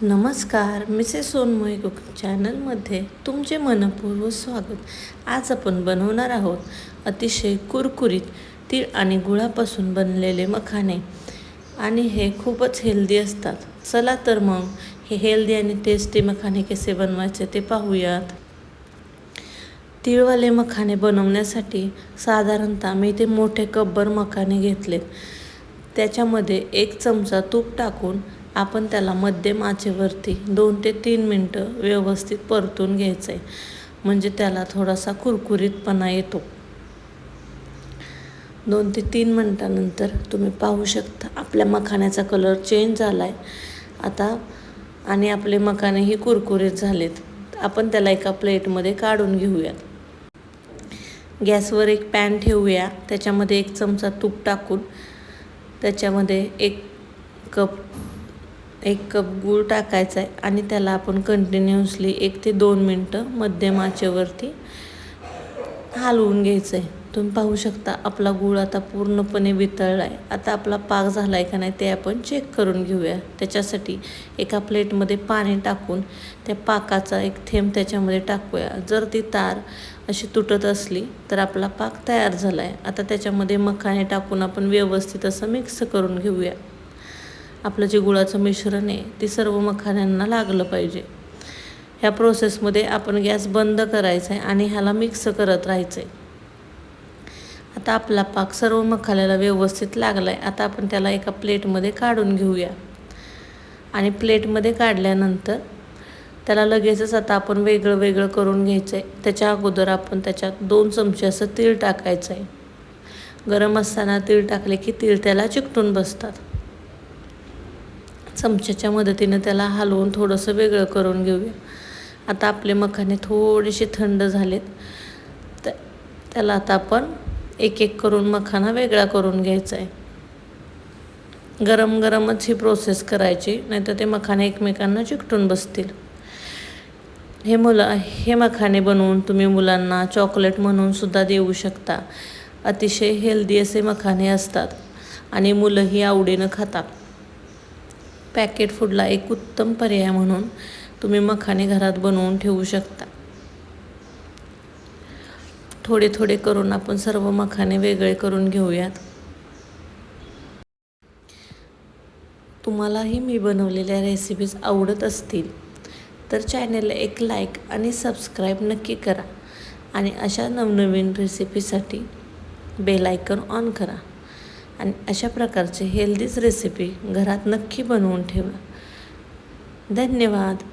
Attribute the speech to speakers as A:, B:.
A: नमस्कार, Mrs सोनमोई cooking चॅनलमध्ये तुमचे मनपूर्वक स्वागत. आज आपण बनवणार आहोत अतिशय कुरकुरीत तीळ आणि गुळापासून बनलेले मखाणे आणि हे खूपच हेल्दी असतात. चला तर मग हे हेल्दी आणि टेस्टी मखाणे कसे बनवायचे ते पाहूयात. तीळवाले मखाणे बनवण्यासाठी साधारणतः मी इथे मोठे कपभर मखाणे घेतलेत. त्याच्यामध्ये 1 चमचा तूप टाकून आपण त्याला मध्यम आचेवरती 2 ते 3 मिनटं व्यवस्थित परतून घ्यायचं आहे, म्हणजे त्याला थोडासा कुरकुरीतपणा येतो. 2 ते 3 मिनटानंतर तुम्ही पाहू शकता आपल्या मखाण्याचा कलर चेंज झाला आहे आता आणि आपले मखाणेही कुरकुरीत झालेत. आपण त्याला एका प्लेटमध्ये काढून घेऊयात. गॅसवर एक पॅन ठेवूया. त्याच्यामध्ये 1 चमचा तूप टाकून त्याच्यामध्ये 1 कप गूळ टाकायचा आहे आणि त्याला आपण कंटिन्युअसली 1 ते 2 मिनटं मध्यम आचेवरती हलवून घ्यायचं आहे. तुम्ही पाहू शकता आपला गूळ आता पूर्णपणे वितळला आहे. आता आपला पाक झाला आहे का नाही ते आपण चेक करून घेऊया. त्याच्यासाठी एका प्लेटमध्ये पाणी टाकून त्या पाकाचा 1 थेंब त्याच्यामध्ये टाकूया. जर ती तार अशी तुटत असली तर आपला पाक तयार झाला आहे. आता त्याच्यामध्ये मखाणे टाकून आपण व्यवस्थित असं मिक्स करून घेऊया. आपलं जे गुळाचं मिश्रण आहे ते सर्व मखाण्यांना लागलं पाहिजे. ह्या प्रोसेसमध्ये आपण गॅस बंद करायचा आहे आणि ह्याला मिक्स करत राहायचं आहे. आता आपला पाक सर्व मखाण्याला व्यवस्थित लागला आहे. आता आपण त्याला एका प्लेटमध्ये काढून घेऊया आणि प्लेटमध्ये काढल्यानंतर त्याला लगेचच आता आपण वेगळं करून घ्यायचं आहे. त्याच्या अगोदर आपण त्याच्यात 2 चमचे असं तीळ टाकायचं आहे. गरम असताना तीळ टाकले की तीळ त्याला चिकटून बसतात. चमच्याच्या मदतीने त्याला हलवून थोडंसं वेगळं करून घेऊया. आता आपले मखाणे थोडेसे थंड झालेत. त्याला आता आपण एक करून मखाना वेगळा करून घ्यायचा आहे. गरमच ही प्रोसेस करायची, नाहीतर ते मखाने एकमेकांना चिकटून बसतील. हे मखाणे बनवून तुम्ही मुलांना चॉकलेट म्हणून सुद्धा देऊ शकता. अतिशय हेल्दी असे मखाणे असतात आणि मुलंही आवडीनं खातात. पॅकेट फूडला एक उत्तम पर्याय म्हणून तुम्ही मखाणे घरात बनवून ठेवू शकता. थोडे करून आपण सर्व मखाणे वेगळे करून घेऊयात. तुम्हालाही मी बनवलेल्या रेसिपीज आवडत असतील तर चॅनलला एक लाईक आणि सबस्क्राईब नक्की करा आणि अशा नवनवीन रेसिपीसाठी बेल आयकॉन ऑन करा आणि अशा प्रकारचे हेल्दीच रेसिपी घरात नक्की बनवून ठेवा. धन्यवाद.